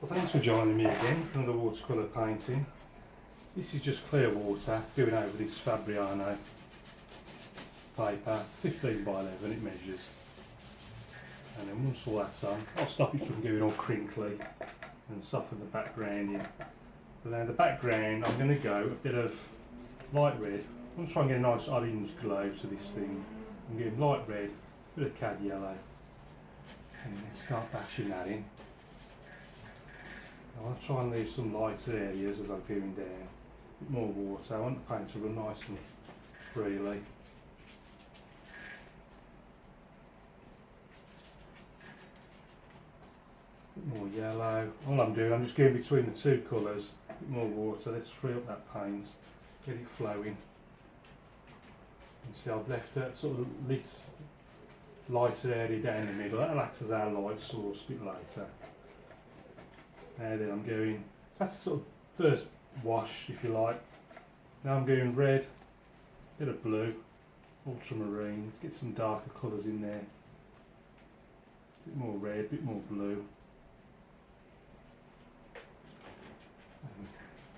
Well, thanks for joining me again for another watercolour painting. This is just clear water doing over this Fabriano paper, 15 by 11 it measures. And then once all that's on, I'll stop it from going all crinkly and soften the background in. But now the background, I'm going to go a bit of light red. I'm trying to get a nice orange glow to this thing. I'm getting light red, a bit of cad yellow, and then start bashing that in. I want to try and leave some lighter areas as I'm going down. A bit more water. I want the paint to run nice and freely. A bit more yellow. All I'm doing, I'm just going between the two colours. A bit more water. Let's free up that paint. Get it flowing. You see, I've left that sort of lit lighter area down the middle. That'll act as our light source a bit later. Now then I'm going, so that's the sort of first wash if you like. Now I'm going red, bit of blue, ultramarine, let's get some darker colours in there. A bit more red, a bit more blue.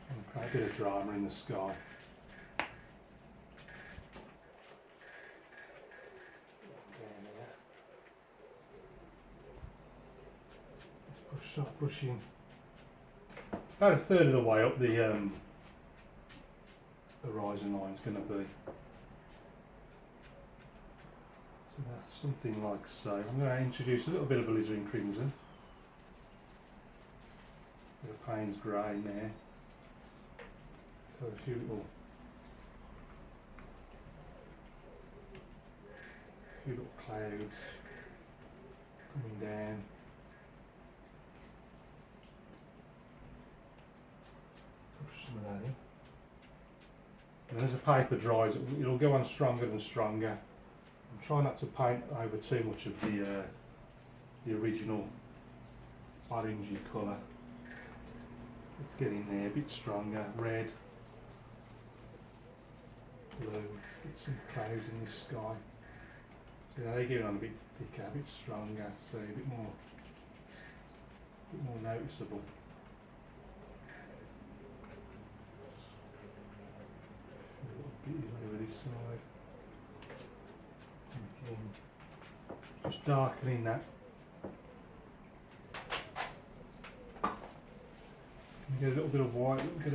And create a bit of drama in the sky. Start pushing about a third of the way up the horizon line is going to be. So that's something like so. I'm going to introduce a little bit of alizarin crimson, a bit of Payne's grey in there, so a few little clouds coming down. Some of that in. And as the paper dries, it'll go on stronger and stronger. I'm trying not to paint over too much of the original orangey colour. Let's get in there a bit stronger. Red, blue, get some clouds in the sky. So they're going on a bit thicker, a bit stronger, so a bit more noticeable. Over this side. Again, just darkening that. Get a little bit of white, a bit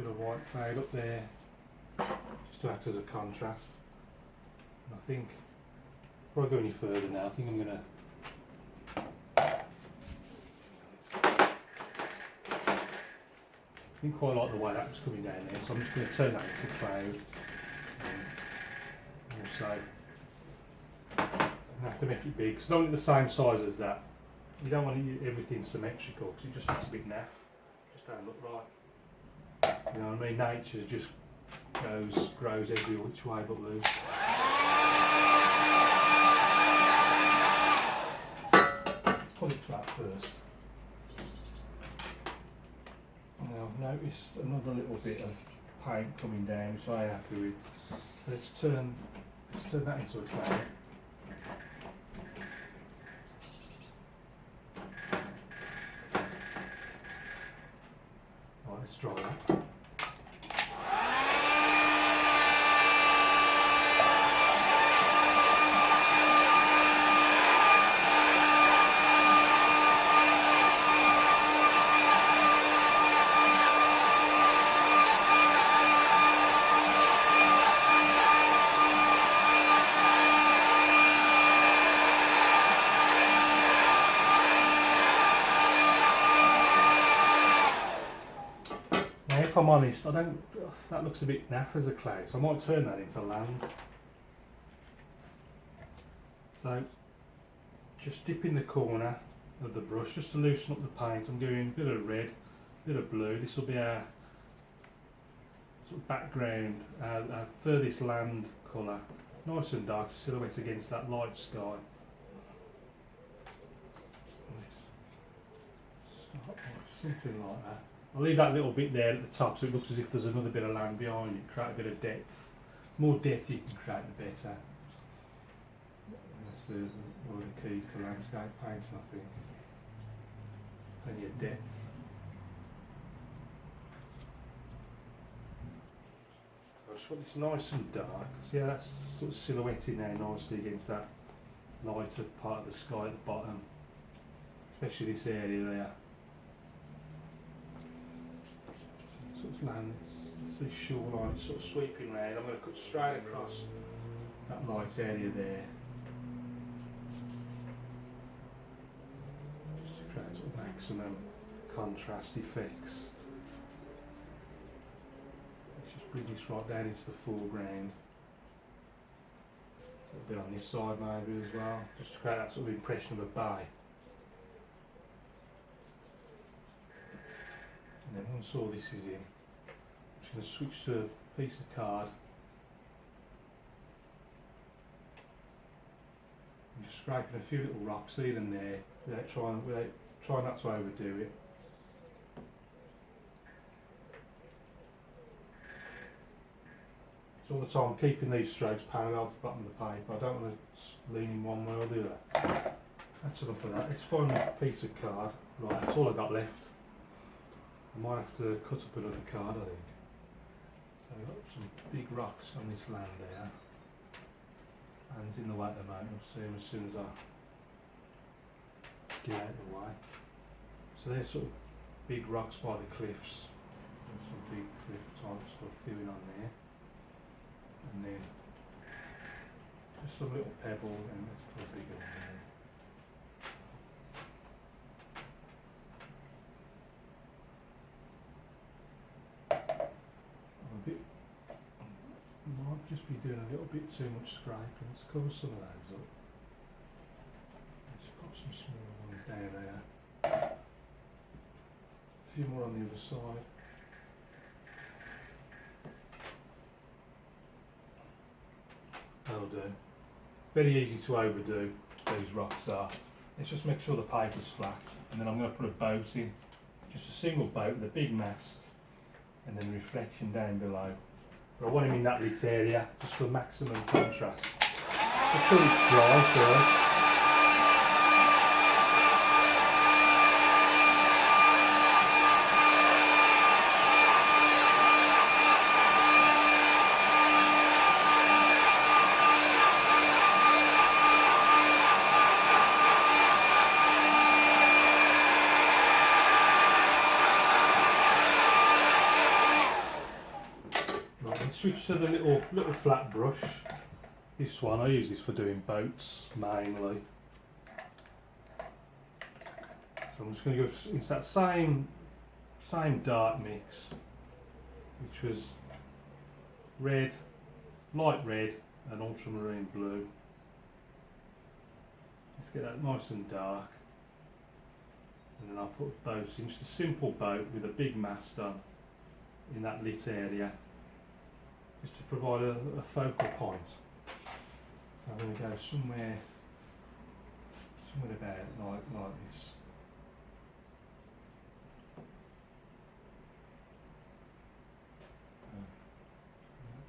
of white cloud up there, just to act as a contrast. And I think before I go any further now, I think I'm going to. I didn't quite like the way that was coming down there, so I'm just going to turn that into a cloud. Also, I have to make it big, because I don't want it the same size as that. You don't want everything symmetrical, because it just looks a bit naff. Just don't look right. You know what I mean? Nature just grows every which way but loose. Let's put it flat first. Now I've noticed another little bit of paint coming down, which I'm happy with. So let's turn that into a cloud. Right, let's dry that. If I'm honest, that looks a bit naff as a cloud, so I might turn that into land. So, just dip in the corner of the brush, just to loosen up the paint. I'm doing a bit of red, a bit of blue. This will be our sort of background, our furthest land colour. Nice and dark, silhouette against that light sky. Something like that. I'll leave that little bit there at the top so it looks as if there's another bit of land behind it, create a bit of depth. The more depth you can create, the better. That's one of the keys to landscape painting, I think. plenty of depth. So I just want this nice and dark. See how that's sort of silhouetting there nicely against that lighter part of the sky at the bottom, especially this area there. Sort of land, it's this shoreline, it's sort of sweeping round. I'm going to cut straight across that light area there. Just to create sort of maximum contrast effects. Let's just bring this right down into the foreground. A little bit on this side maybe as well, just to create that sort of impression of a bay. And then once all this is in, I'm just going to switch to a piece of card. I'm just scraping a few little rocks here and there without trying not to overdo it. So all the time keeping these strokes parallel to the bottom of the paper. I don't want to lean in one way or the other. That's enough of that. Let's find a piece of card. Right, that's all I've got left. I might have to cut up another card, I think. So we've got some big rocks on this land there. And it's in the way at the moment. I'll see them as soon as I get out of the way. So there's sort of big rocks by the cliffs. There's some big cliff type stuff going on there. And then just some little pebbles, and let's put a bigger one there. Might just be doing a little bit too much scraping. Let's cover some of those up. Let's pop some smaller ones down there. A few more on the other side. That'll do. Very easy to overdo, these rocks are. Let's just make sure the paper's flat, and then I'm going to put a boat in. Just a single boat with a big mast, and then reflection down below. But I want him in that lit area, just for maximum contrast. Just till it's dry first. Switch to the little flat brush. This one, I use this for doing boats mainly. So I'm just going to go into that same dark mix, which was red, light red and ultramarine blue. Let's get that nice and dark. And then I'll put boats in, just a simple boat with a big mast on in that lit area, just to provide a focal point. So I'm going to go somewhere about like this.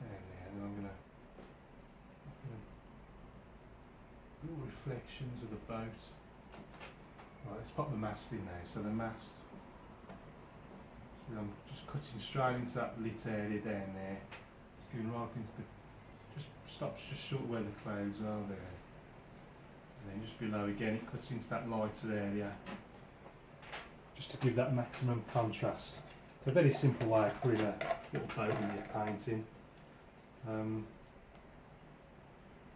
Down there, and then I'm going to little reflections of the boat. Right, let's pop the mast in there. So the mast, so I'm just cutting straight into that lit area down there. Going right into the, just stops just short where the clouds are there, and then just below again it cuts into that lighter area, just to give that maximum contrast. It's a very simple way of putting a little boat in your painting.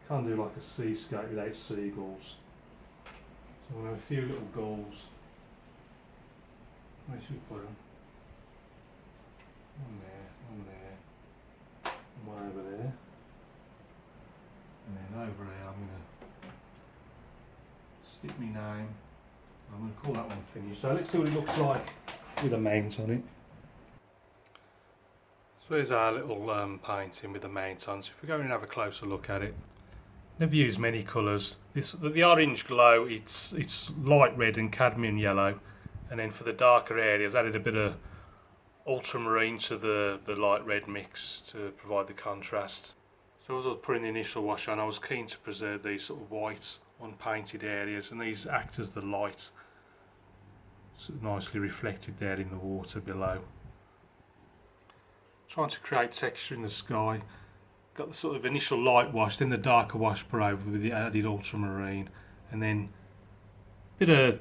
Can't do like a seascape without seagulls, so I'm going to have a few little gulls. Where should we put them? One there, one there. One over there, and then over here I'm going to stick my name. I'm going to call that one finished. So let's see what it looks like with a mount on it. So here's our little painting with the mount on. So if we go in and have a closer look at it, never use many colours. The orange glow, it's light red and cadmium yellow, and then for the darker areas added a bit of ultramarine to the light red mix to provide the contrast. So as I was putting the initial wash on, I was keen to preserve these sort of white unpainted areas, and these act as the light sort of nicely reflected there in the water below. Trying to create texture in the sky. Got the sort of initial light wash, then the darker wash pour over with the added ultramarine, and then a bit of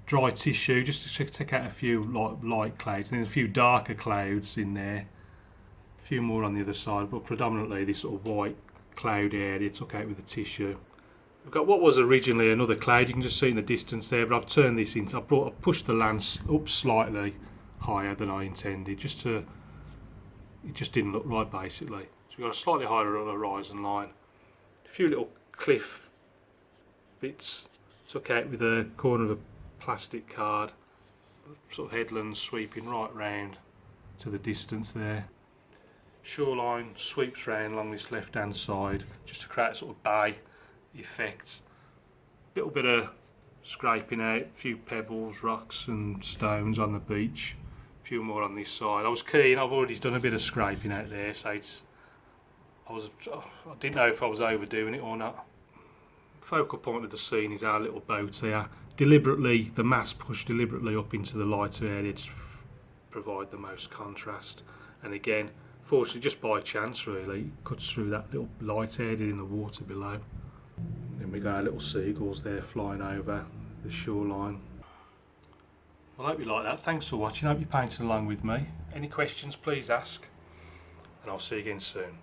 dry tissue just to take out a few light clouds, and then a few darker clouds in there, a few more on the other side, but predominantly this sort of white cloud area took out with the tissue. I've got what was originally another cloud, you can just see in the distance there, but I've turned this into, I've pushed the lens up slightly higher than I intended, it just didn't look right basically. So we've got a slightly higher horizon line, a few little cliff bits took out with a corner of a plastic card, sort of headlands sweeping right round to the distance there. Shoreline sweeps round along this left hand side just to create a sort of bay effect. Little bit of scraping out, a few pebbles, rocks and stones on the beach, a few more on this side. I was keen, I've already done a bit of scraping out there, so I didn't know if I was overdoing it or not. Focal point of the scene is our little boat here. Deliberately, the mast pushed deliberately up into the lighter area to provide the most contrast. And again, fortunately, just by chance really, cuts through that little light area in the water below. Then we got our little seagulls there flying over the shoreline. Well, I hope you like that. Thanks for watching. I hope you're painting along with me. Any questions, please ask. And I'll see you again soon.